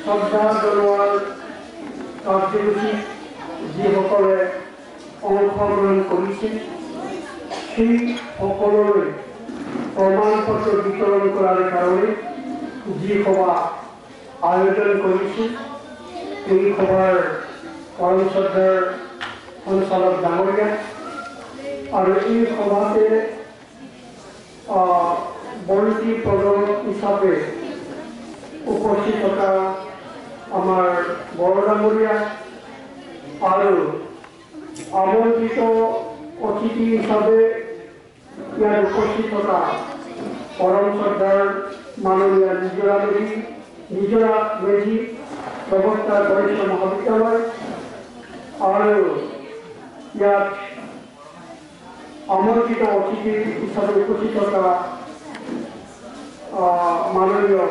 শ্ৰদ্ধা জনোৱাৰ কাৰ্যসূচীত যিসকলে অংশগ্ৰহণ কৰিছে সেই সকললৈ প্ৰমাণপত্ৰ বিতৰণ কৰাৰ কাৰণে যি সভা আয়োজন কৰিছে এই সভাৰ পৰম শ্ৰদ্ধাৰ সঞ্চালক ডাঙৰীয়া আৰু এই সভাতে বন্তি প্ৰদান হিচাপে উপস্থিত থকা আমাৰ বৰ ডাঙৰীয়া আৰু আমন্ত্ৰিত অতিথি হিচাপে ইয়াত উপস্থিত থকা পৰম শ্ৰদ্ধাৰ মাননীয় নিজৰা মেধি প্ৰবক্তা গণেশ মহাবিদ্যালয় আৰু ইয়াত আমন্ত্ৰিত অতিথি হিসাবে উপস্থিত থকা মাননীয়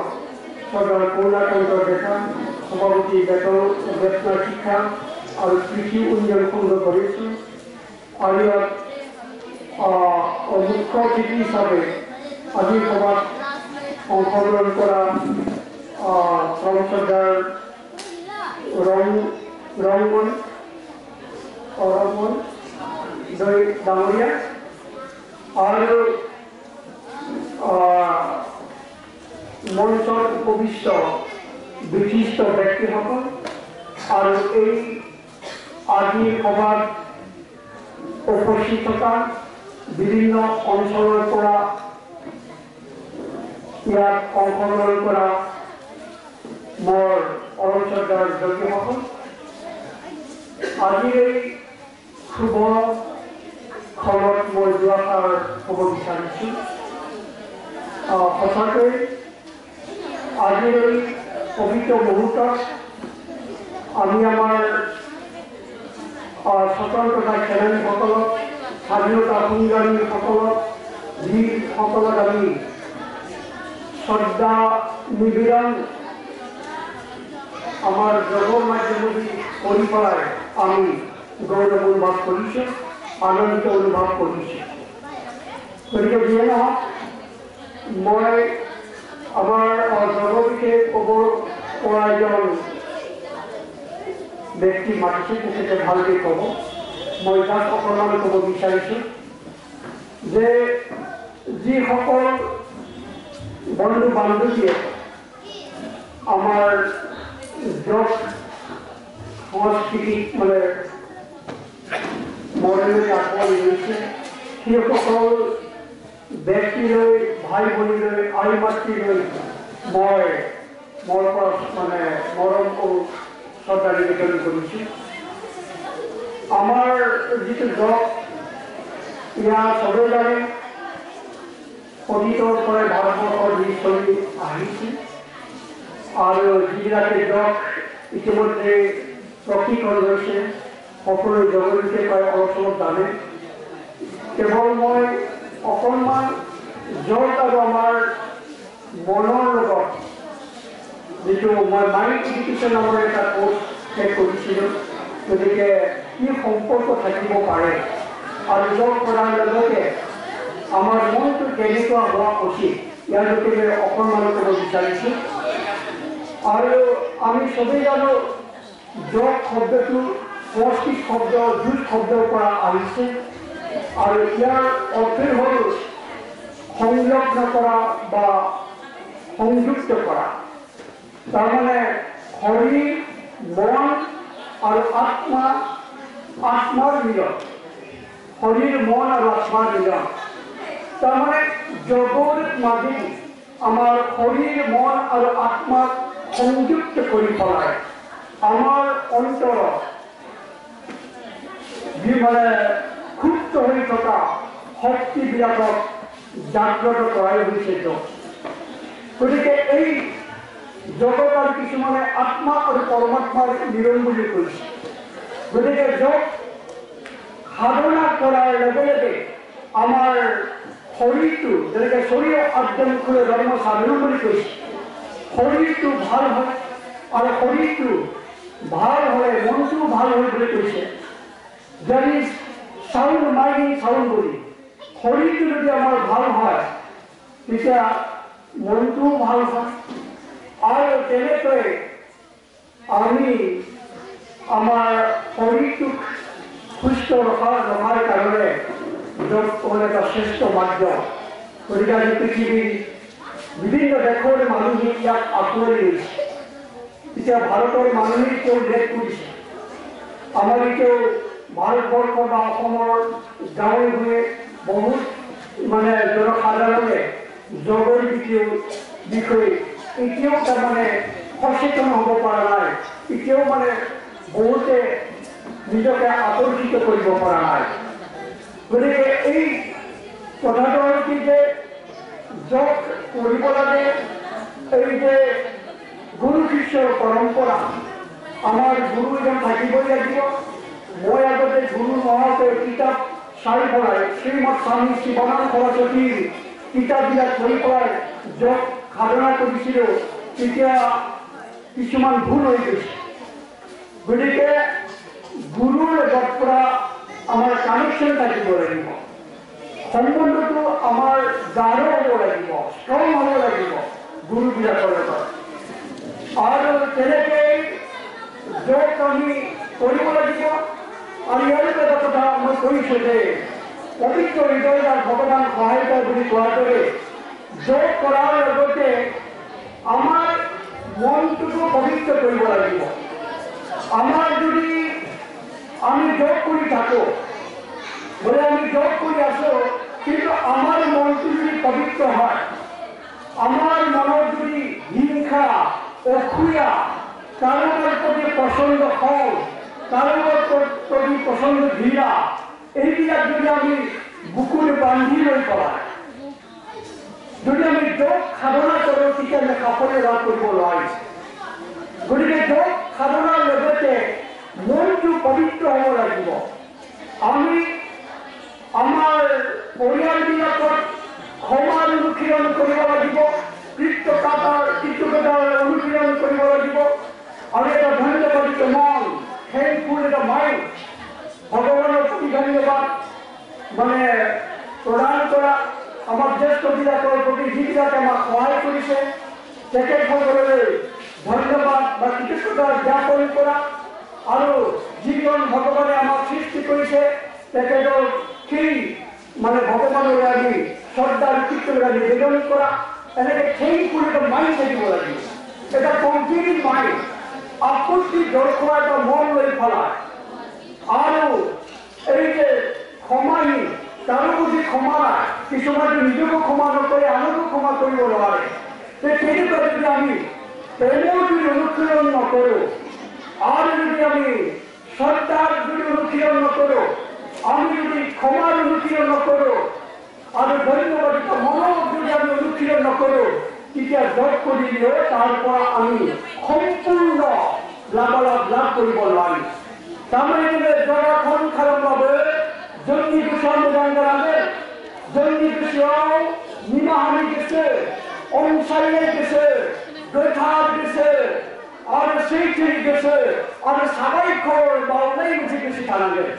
সৰ্দাৰ কৰুণাকান্ত ডেকা সভাপতি বেতন শিক্ষা আৰু কৃষি উন্নয়ন সংঘ কৰিছোঁ আৰু ইয়াত মুখ্য অতিথি হিচাপে আজিৰ সভাত অংশগ্ৰহণ কৰা পৰম শ্ৰদ্ধাৰ ৰংমন ডাঙৰীয়া আৰু মঞ্চত উপবিষ্ট বিশিষ্ট ব্যক্তিসকল আৰু এই আজিৰ সভাত উপস্থিত থকা বিভিন্ন অঞ্চলৰ পৰা ইয়াত অংশগ্ৰহণ কৰা মোৰ পৰম শ্ৰদ্ধাৰ ব্যক্তিসকল আজিৰ এই শুভ খবৰত মই দুআষাৰ ক'ব বিচাৰিছোঁ সঁচাকৈ আজিৰ এই পবিত্ৰ মুহূৰ্তত আমি আমাৰ স্বতন্ত্ৰতা সেনানীসকলক স্বাধীনতা সংগ্ৰামীসকলক বীৰসকলক আমি শ্ৰদ্ধা নিবেদন আমাৰ যোগৰ মাধ্যমেদি কৰি পেলাই আমি গৌৰৱ অনুভৱ কৰিছোঁ আনন্দিত অনুভৱ কৰিছোঁ গতিকে যিয়ে নহওক মই আমাৰ যোগৰ বিষয়ে ক'ব পৰা এজন ব্যক্তি মাতিছে তেখেতে ভালকৈ ক'ব মই তাক অকণমান ক'ব বিচাৰিছোঁ যে যিসকল বন্ধু বান্ধৱীয়ে আমাৰ যোগ সংস্কৃতিক মানে মৰমলৈ আঁকোৱালি লৈছে সেইসকল ব্যক্তিলৈ ভাই ভনীলৈ আই মাতৃলৈ মই মোৰ পৰা মানে মৰম শ্ৰদ্ধা নিবেদন কৰিছোঁ আমাৰ যিটো যোগ ইয়াৰ চবেই জানে অতীতৰ পৰাই ভাৰতবৰ্ষৰ যি চলি আহিছে আৰু যিবিলাকে যোগ ইতিমধ্যে প্ৰশিক্ষণ লৈছে সকলোৱে যোগৰ বিষয়ে প্ৰায় অলপ চলপ জানে কেৱল মই অকণমান যোগ আৰু আমাৰ মনৰ লগত যিটো মই মাইণ্ড এডুকেশ্যন নামৰ এটা কোৰ্চ শেষ কৰিছিলোঁ গতিকে কি সম্পৰ্ক থাকিব পাৰে আৰু যোগ কৰাৰ লগতে আমাৰ মনটো কেনেকুৱা হোৱা উচিত ইয়াৰ গতিকে অকণমান ক'ব বিচাৰিছোঁ আৰু আমি চবেই জানো যোগ শব্দটো সংস্কৃত শব্দ যুঁজ শব্দৰ পৰা আহিছে আৰু ইয়াৰ অৰ্থই হ'ল সংলগ্ন কৰা বা সংযুক্ত কৰা তাৰমানে শৰীৰ মন আৰু আত্মাৰ মিলন শৰীৰ মন আৰু আত্মাৰ মিলন তাৰমানে যোগৰ মাজেদি আমাৰ শৰীৰ মন আৰু আত্মাক সংযুক্ত কৰি পেলাই আমাৰ অন্তৰত যি মানে ক্ষুব্ধ হৈ থকা শক্তিবিলাকক জাগ্ৰত কৰাই হৈছে যোগ গতিকে এই জগত আৰু কিছুমানে আত্মা আৰু পৰমাত্মাৰ মিলন বুলি কৈছে গতিকে যোগ সাধনা কৰাৰ লগে লগে আমাৰ শৰীৰটো যেনেকৈ শৰীৰৰ আদ্যমুখৰে জন্ম সাধন বুলি কৈছে শৰীৰটো ভাল হয় আৰু শৰীৰটো ভাল হ'লে মনটোও ভাল হয় বুলি কৈছে there is sound mind sound body শৰীৰটো যদি আমাৰ ভাল হয় তেতিয়া মনটোও ভাল হয় আৰু তেনেকৈ আমি আমাৰ শৰীৰটো সুস্থ ৰখাৰ কাৰণে যোগ হ'ল এটা শ্ৰেষ্ঠ মাধ্যম। গতিকে আজি পৃথিৱীৰ বিভিন্ন দেশৰ মানুহে ইয়াক আঁকোৱালি লৈছে। এতিয়া ভাৰতৰ মানুহে তেওঁ লেট কৰিছে। আমাৰ এতিয়াও ভাৰতবৰ্ষ বা অসমৰ গাঁৱে ভূঞে বহুত মানে জনসাধাৰণে যোগৰ বিষয়ে এতিয়াও তাৰমানে সচেতন হ'ব পৰা নাই। এতিয়াও মানে বহুতে নিজকে আকৰ্ষিত কৰিব পৰা নাই। গতিকে এই কথাটো হ'ল কি যে যোগ কৰিব লাগে। এই যে গুৰু শিষ্যৰ পৰম্পৰা, আমাৰ গুৰু এজন থাকিবই লাগিব। মই আগতে গুৰু নহওঁতে কিতাপ চাই পেলাই শ্ৰীমৎ স্বামী শিৱানন্দ সৰস্বতীৰ কিতাপবিলাক পঢ়ি পেলাই যোগ সাধনা কৰিছিলোঁ। তেতিয়া কিছুমান ভুল হৈ গৈছে। গতিকে গুৰুৰ লগত পৰা আমাৰ কানেকশ্যন থাকিব লাগিব। সম্বন্ধটো আমাৰ গাঢ় হ'ব লাগিব, ষ্ট্ৰং হ'ব লাগিব গুৰুবিলাকৰ লগত। আৰু তেনেকৈ যোগ আমি কৰিব লাগিব। আৰু ইয়াৰ এটা কথা মই কৈছোঁ যে পবিত্ৰ হৃদয় আৰু ভগৱান সহায়তা বুলি কোৱাৰ দৰে যোগ কৰাৰ লগতে আমাৰ মনটোকো পবিত্ৰ কৰিব লাগিব। আমাৰ যদি আমি যোগ কৰি থাকোঁ, বোলে আমি যোগ কৰি আছোঁ, কিন্তু আমাৰ মনটো যদি পবিত্ৰ হয়, আমাৰ মনত যদি হিংসা, অসূয়া, কাৰোবাৰ প্ৰতি পচন্দ খং, কাৰোবাৰ প্ৰতি পচন্দ ঘৃণা, এইবিলাক যদি আমি বুকুৰে বান্ধি লৈ পেলাই যদি আমি যোগ সাধনা কৰোঁ, তেতিয়া আমি সাফল্য লাভ কৰিব নোৱাৰিম। গতিকে যোগ সাধনাৰ লগতে মনটো পবিত্ৰ হ'ব লাগিব। আমি আমাৰ পৰিয়ালবিলাকত ক্ষমাৰ অনুশীলন কৰিব লাগিব, কৃতজ্ঞতাৰ অনুশীলন কৰিব লাগিব। আৰু এটা ধন্যবাদিত মন, থেংকফুল এটা মাইণ্ড, ভগৱানৰ প্ৰতি ধন্যবাদ মানে প্ৰদান কৰা। আমাৰ জ্যেষ্ঠবিলাকৰ প্ৰতি যিবিলাকে আমাক সহায় কৰিছে তেখেতসকললৈ ধন্যবাদ বা কৃতজ্ঞতা জ্ঞাপন কৰা। আৰু যিজন ভগৱানে আমাক সৃষ্টি কৰিছে তেখেতৰ সেই মানে ভগৱানলৈ আমি শ্ৰদ্ধা কৃতজ্ঞতা নিবেদন কৰা। এনেকৈ থেংকফুল এটা মাইণ্ড থাকিব লাগিব, এটা কমপ্লিট মাইণ্ড, আপত্তি দৰ্শোৱা এটা মন লৈ পেলাই। আৰু এই যে ক্ষমাহীন, কাৰো প্ৰতি ক্ষমা নাই, কিছুমানে নিজকো ক্ষমা নকৰে, আনকো ক্ষমা কৰিব নোৱাৰে। তেনেকুৱা যদি আমি প্ৰেমৰ যদি অনুশীলন নকৰোঁ, আৰু যদি আমি শ্ৰদ্ধাৰ যদি অনুশীলন নকৰোঁ, আমি যদি ক্ষমাৰ অনুশীলন নকৰোঁ, আৰু ধন্যবাদিত মনৰ যদি আমি অনুশীলন নকৰোঁ, তেতিয়া যোগ কৰিলেও তাৰ পৰা আমি সম্পূৰ্ণ লাভালাভ লাভ কৰিব নোৱাৰিম। তাৰমানে যোগাসন খালামब्लाबो जोंनि गोसोआ मोजां जानांगोन। जोंनि गोसोआव निमाहानि गोसो, अनसायनाय गोसो, गोथार गोसो आरो सैथोनि गोसो आरो साबायखर बावनाय मोनसे गोसो थानांगोन।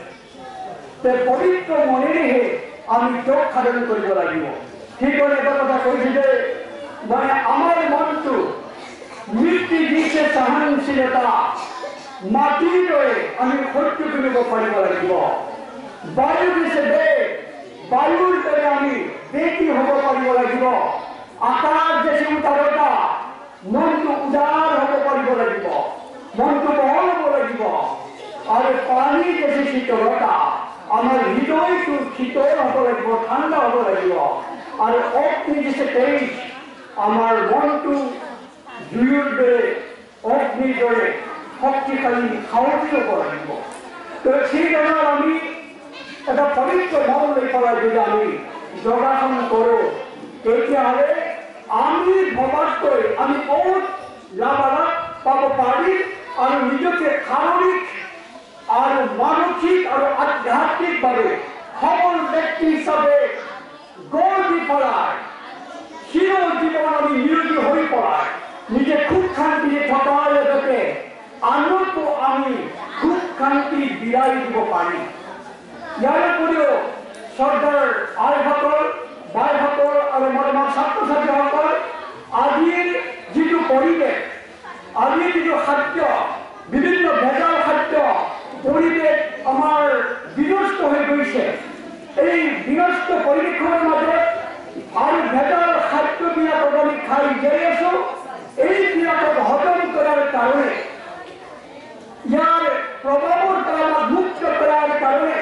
बे पवित्र मनेरेহে আমি যোগ সাধন কৰিব লাগিব। ঠিক এটা কথা কৈছোঁ যে মানে আমাৰ মনটো মৃত্যু দিছে সহনশীলতা, মাটিৰ দৰে আমি সহ্য কৰিব পাৰিব লাগিব। বায়ু দিছে বেগ, বায়ুৰ দৰে আমি বেগী হ'ব পাৰিব লাগিব। আকাশ দিছে উদাৰতা, মনটো উদাৰ হ'ব পাৰিব লাগিব, মনটো বহল হ'ব লাগিব। আৰু পানী দিছে শীতলতা, আমাৰ হৃদয়টো শীতল হ'ব লাগিব, ঠাণ্ডা হ'ব লাগিব। আৰু অগ্নি দিছে তেজ, আমাৰ মনটো জুইৰ দৰে, অগ্নিৰ দৰে শক্তিশালী, সাহসী হ'ব লাগিব। তো সেই ধৰণৰ আমি এটা পবিত্ৰ মন লৈ পেলাই যদি আমি যোগাসন কৰোঁ, তেতিয়াহ'লে আমি ভবাতকৈ আমি বহুত লাভালাভ পাব পাৰিম। আৰু নিজকে শাৰীৰিক আৰু মানসিক আৰু আধ্যাত্মিকভাৱে সবল ব্যক্তি হিচাপে গঢ় দি পেলাই চিৰ জীৱন আমি নিৰোগী হৈ পেলাই নিজে সুখ শান্তিৰে থকাৰ লগতে আনকো আমি সুখ শান্তি বিলাই দিব পাৰিম। ইয়াৰ উপৰিও শ্ৰদ্ধাৰ আইসকল, বাইসকল আৰু মৰমৰ ছাত্ৰ ছাত্ৰীসকল, আজিৰ যিটো পৰিৱেশ, আজিৰ যিটো খাদ্য, বিভিন্ন ভেজাল খাদ্য পৰিৱেশ আমাৰ বিনষ্ট হৈ গৈছে। এই বিনষ্ট পৰিৱেশৰ মাজত আৰু ভেজাল খাদ্যবিলাকক আমি খাই যাই আছো। এইবিলাকক হজম কৰাৰ কাৰণে, ইয়াৰ প্ৰভাৱৰ পৰা মুক্ত কৰাৰ কাৰণে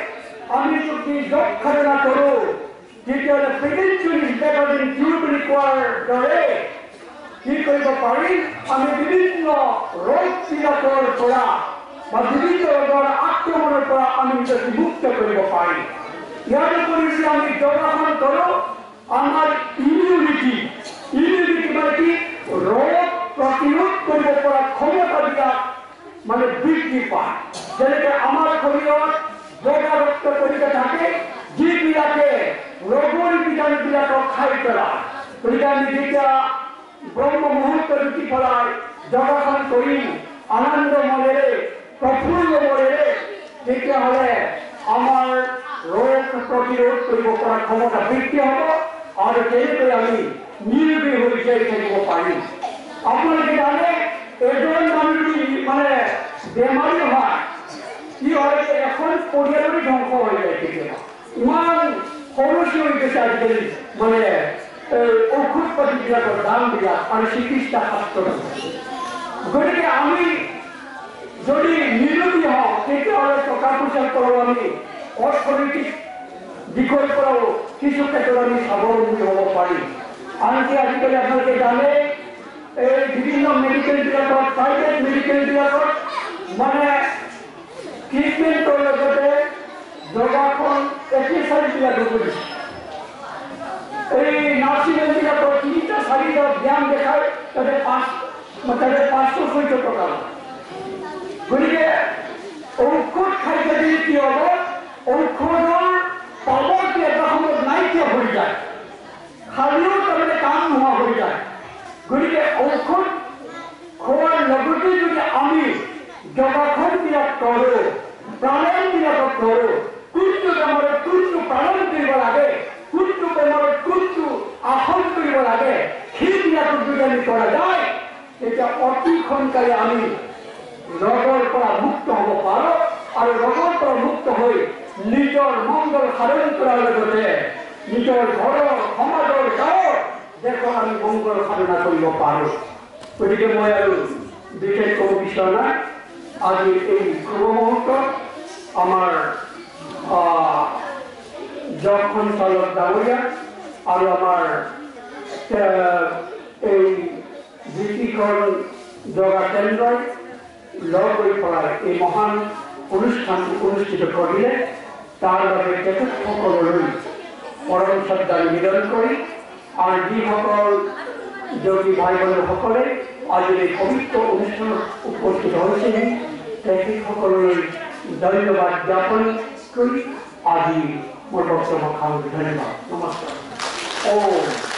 আমি যদি যৎসাধনা কৰোঁ, তেতিয়াহ'লে প্ৰিভেনশ্যন ইজ বেটাৰ দেন কিউৰ বুলি কোৱাৰ দৰে কি কৰিব পাৰিম? আমি বিভিন্ন ৰোগবিলাকৰ পৰা বা বিভিন্ন ৰোগৰ আক্ৰমণৰ পৰা আমি নিজকে মুক্ত কৰিব পাৰিম। ইয়াৰ উপৰি যদি আমি যোগাসন কৰোঁ, আমাৰ ইমিউনিটি মানে কি, ৰোগ প্ৰতিৰোধ কৰিব পৰা ক্ষমতাবিলাক মানে বৃদ্ধি পায়। যেনেকে আমাৰ শৰীৰত ৰোগাগ্ৰস্ত কণিকা থাকে, যিবিলাকে ৰোগৰ বীজাণুবিলাকক খাই পেলায়। গতিকে আমি যেতিয়া ব্ৰহ্ম মুহূৰ্তত উঠি পেলাই যোগাসন কৰিম আনন্দ মনেৰে, প্ৰফুল্ল মনেৰে, তেতিয়াহ'লে আমাৰ ৰোগ প্ৰতিৰোধ কৰিব পৰা ক্ষমতা বৃদ্ধি হ'ব আৰু তেনেকৈ আমি নিৰোগী হৈ যাই থাকিব পাৰিম। আপোনালোকে জানে, এজন মানুহ মানে বেমাৰী হয়, কি হয়, এখন পৰিয়ালৰে ধ্বংস হৈ যায়। কেতিয়াবা ইমান খৰচী হৈ গৈছে আজিকালি মানে ঔষধ পাতিবিলাকৰ দামবিলাক আৰু চিকিৎসা শাস্ত্ৰত। গতিকে আমি যদি নিৰোগী হওঁ, তেতিয়াহ'লে টকা পইচাৰ পৰাও আমি অৰ্থনৈতিক দিশৰ পৰাও কিছু ক্ষেত্ৰত আমি স্বাৱলম্বী হ'ব পাৰিম। আনকি আজিকালি আপোনালোকে জানে, এই বিভিন্ন মেডিকেলবিলাকত, প্ৰাইভেট মেডিকেলবিলাকত মানে ট্ৰিটমেণ্টৰ লগতে যোগাসন এক্সাৰচাইজবিলাকো কৰিছে। এই নাৰ্ছিং হোমবিলাকত ৩টা-৪টা ব্যায়াম দেখায়, তাতে 500-600 টকা। গতিকে ঔষধ খাই যদি কি হ'ব, ঔষধৰ পাৱাৰটো এটা সময়ত নাইকিয়া হৈ যায়, খালেও তাৰমানে কাম নোহোৱা হৈ যায়। গতিকে ঔষধ খোৱাৰ লগতে যদি আমি যোগাসনবিলাক কৰোঁ, প্ৰাণায়ামবিলাকক কৰোঁ, কোনটো বেমাৰত কোনটো প্ৰাণায়াম কৰিব লাগে, কোনটো বেমাৰত কোনটো আসন কৰিব লাগে, সেইবিলাকক যদি আমি কৰা যায়, তেতিয়া অতি সোনকালে আমি ৰোগৰ পৰা মুক্ত হ'ব পাৰোঁ আৰু ৰোগৰ পৰা মুক্ত হৈ নিজৰ মংগল সাধন কৰাৰ লগতে নিজৰ ঘৰৰ, সমাজৰ, গাঁৱৰ, দেশৰ আমি মংগল সাধনা কৰিব পাৰোঁ। গতিকে মই আৰু বিশেষ ক'ব বিচৰা নাই। আজি এই শুভ মুহূৰ্তত আমাৰ যোগ সঞ্চালক ডাঙৰীয়া আৰু আমাৰ এই যিকেইখন যোগা কেন্দ্ৰই লগ হৈ পেলাই এই মহান অনুষ্ঠানটো অনুষ্ঠিত কৰিলে, তাৰ বাবে তেখেতসকললৈ পৰম শ্ৰদ্ধা নিবেদন কৰি আৰু যিসকল যোগী ভাই ভনীসকলে আজি এই পবিত্ৰ অনুষ্ঠানত উপস্থিত হৈছেহি, তেখেতসকললৈ ধন্যবাদ জ্ঞাপন কৰি আজি মোৰ বক্তব্য সামৰিছোঁ। ধন্যবাদ। নমস্কাৰ।